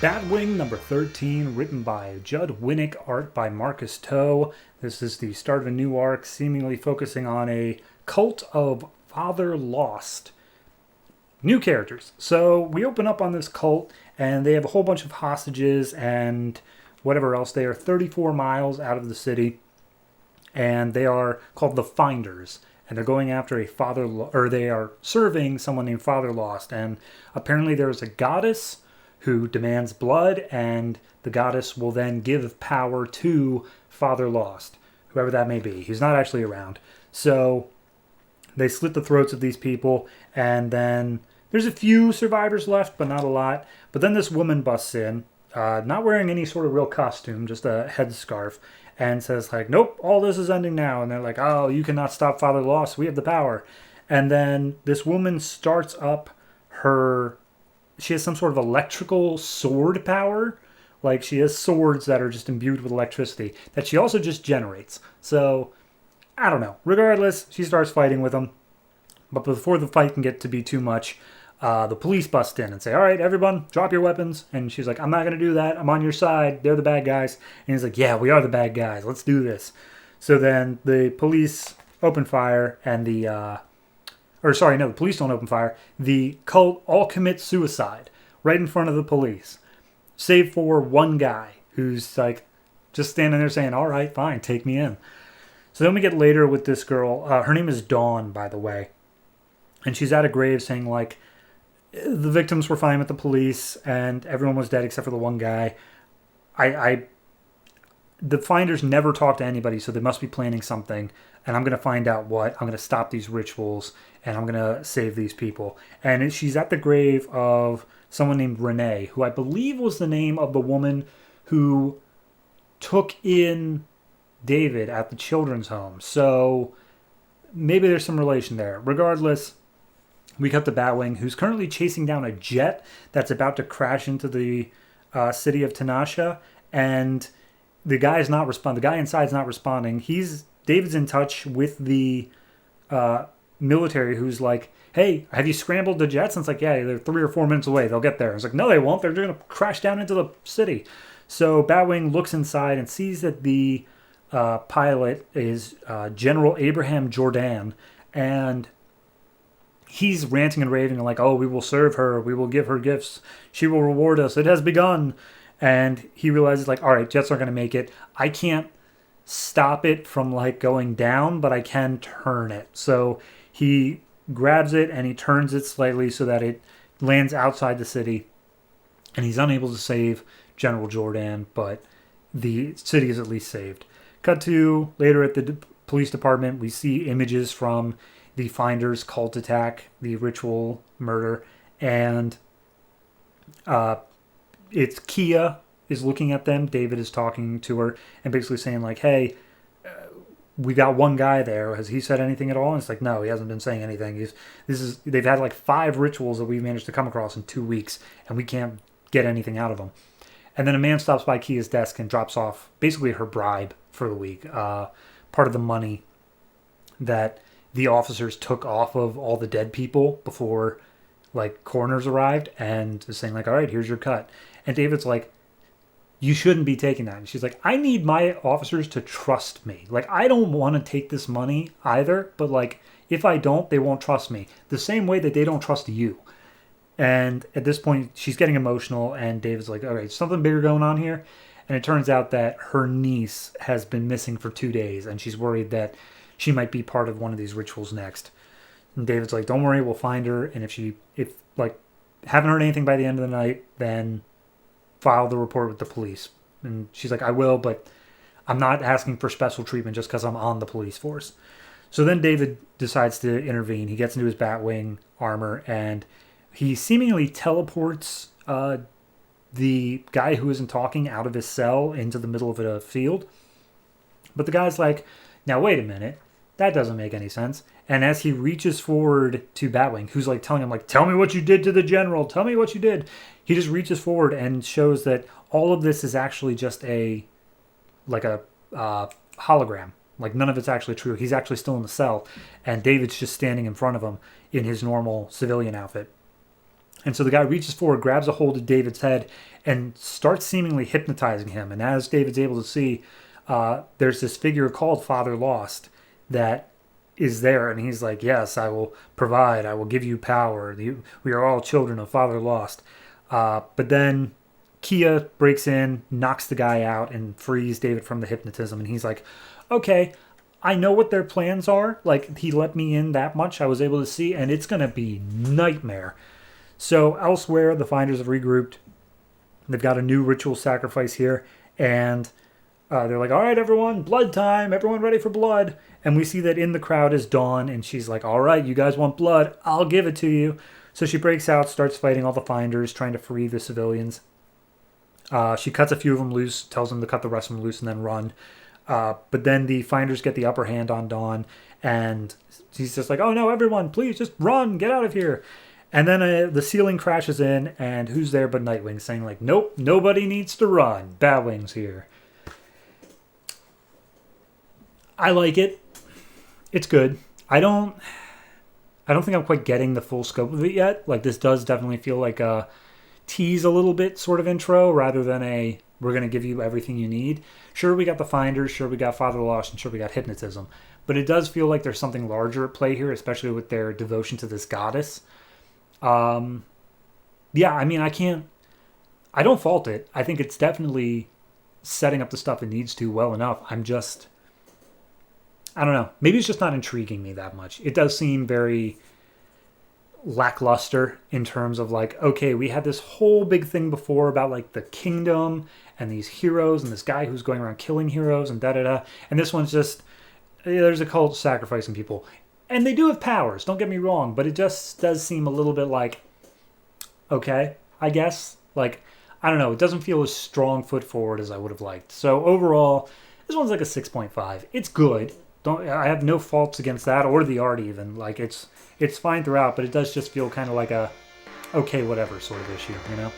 Batwing number 13, written by Judd Winnick, art by Marcus Toe. This is the start of a new arc, seemingly focusing on a cult of Father Lost. New characters. So we open up on this cult, and they have a whole bunch of hostages and whatever else. They are 34 miles out of the city, and they are called the Finders. And they're going after they are serving someone named Father Lost. And apparently there's a goddess who demands blood, and the goddess will then give power to Father Lost, whoever that may be. He's not actually around. So they slit the throats of these people, and then there's a few survivors left, but not a lot. But then this woman busts in, not wearing any sort of real costume, just a headscarf, and says, like, nope, all this is ending now. And they're like, oh, you cannot stop Father Lost. We have the power. And then this woman starts up she has some sort of electrical sword power. Like, she has swords that are just imbued with electricity that she also just generates. So, I don't know. Regardless, she starts fighting with them. But before the fight can get to be too much, the police bust in and say, all right, everyone, drop your weapons. And she's like, I'm not going to do that. I'm on your side. They're the bad guys. And he's like, yeah, we are the bad guys. Let's do this. So then the police open fire, and the police don't open fire. The cult all commit suicide right in front of the police, save for one guy who's like just standing there saying, all right, fine, take me in. So then we get later with this girl. Her name is Dawn, by the way. And she's at a grave saying, like, the victims were fine with the police and everyone was dead except for the one guy. The Finders never talk to anybody, so they must be planning something. And I'm going to find out what. I'm going to stop these rituals, and I'm going to save these people. And she's at the grave of someone named Renee, who I believe was the name of the woman who took in David at the children's home. So maybe there's some relation there. Regardless, we cut to Batwing, who's currently chasing down a jet that's about to crash into the city of Tanasha. And the guy's not responding. The guy inside's not responding. David's in touch with the military, who's like, hey, have you scrambled the jets? And it's like, yeah, they're 3 or 4 minutes away. They'll get there. It's like, no, they won't. They're going to crash down into the city. So Batwing looks inside and sees that the pilot is General Abraham Jordan. And he's ranting and raving like, oh, we will serve her. We will give her gifts. She will reward us. It has begun. And he realizes, like, all right, jets aren't going to make it. I can't stop it from, like, going down, but I can turn it. So he grabs it and he turns it slightly so that it lands outside the city. And he's unable to save General Jordan, but the city is at least saved. Cut to later at the police department. We see images from the Finders cult attack, the ritual murder, and it's Kia is looking at them. David is talking to her and basically saying, like, hey, we got one guy there. Has he said anything at all? And it's like, no, he hasn't been saying anything. They've had like 5 rituals that we've managed to come across in 2 weeks, and we can't get anything out of them. And then a man stops by Kia's desk and drops off basically her bribe for the week. Part of the money that the officers took off of all the dead people before, like, coroners arrived, and is saying, like, all right, here's your cut. And David's like, you shouldn't be taking that. And she's like, I need my officers to trust me. Like, I don't want to take this money either, but, like, if I don't, they won't trust me. The same way that they don't trust you. And at this point, she's getting emotional, and David's like, all right, something bigger going on here. And it turns out that her niece has been missing for 2 days, and she's worried that she might be part of one of these rituals next. And David's like, don't worry, we'll find her. And if haven't heard anything by the end of the night, then file the report with the police. And she's like, I will, but I'm not asking for special treatment just because I'm on the police force. So then David decides to intervene. He gets into his Batwing armor, and he seemingly teleports the guy who isn't talking out of his cell into the middle of a field. But the guy's like, now wait a minute. That doesn't make any sense. And as he reaches forward to Batwing, who's like telling him, like, tell me what you did to the general. Tell me what you did. He just reaches forward and shows that all of this is actually just a hologram. Like, none of it's actually true. He's actually still in the cell. And David's just standing in front of him in his normal civilian outfit. And so the guy reaches forward, grabs a hold of David's head, and starts seemingly hypnotizing him. And as David's able to see, there's this figure called Father Lost that is there. And he's like, yes, I will provide. I will give you power. We are all children of Father Lost. But then Kia breaks in, knocks the guy out, and frees David from the hypnotism. And he's like, okay, I know what their plans are. Like, he let me in that much. I was able to see, and it's going to be nightmare. So elsewhere, the Finders have regrouped. They've got a new ritual sacrifice here, and they're like, all right, everyone, blood time. Everyone ready for blood. And we see that in the crowd is Dawn, and she's like, all right, you guys want blood? I'll give it to you. So she breaks out, starts fighting all the Finders, trying to free the civilians. She cuts a few of them loose, tells them to cut the rest of them loose and then run. But then the Finders get the upper hand on Dawn, and she's just like, oh no, everyone, please just run, get out of here. And then the ceiling crashes in, and who's there but Nightwing saying like, nope, nobody needs to run. Batwing's here. I like it. It's good. I don't think I'm quite getting the full scope of it yet. Like, this does definitely feel like a tease a little bit sort of intro rather than a we're going to give you everything you need. Sure, we got the Finders, sure, we got Father Lost, and sure, we got hypnotism. But it does feel like there's something larger at play here, especially with their devotion to this goddess. Yeah, I mean, I don't fault it. I think it's definitely setting up the stuff it needs to well enough. I don't know. Maybe it's just not intriguing me that much. It does seem very lackluster in terms of like, okay, we had this whole big thing before about like the kingdom and these heroes and this guy who's going around killing heroes and da-da-da. And this one's just, there's a cult sacrificing people. And they do have powers, don't get me wrong, but it just does seem a little bit like, okay, I guess. Like, I don't know, it doesn't feel as strong foot forward as I would have liked. So overall, this one's like a 6.5. It's good. I have no faults against that or the art even. Like, it's fine throughout, but it does just feel kind of like a okay, whatever sort of issue, you know?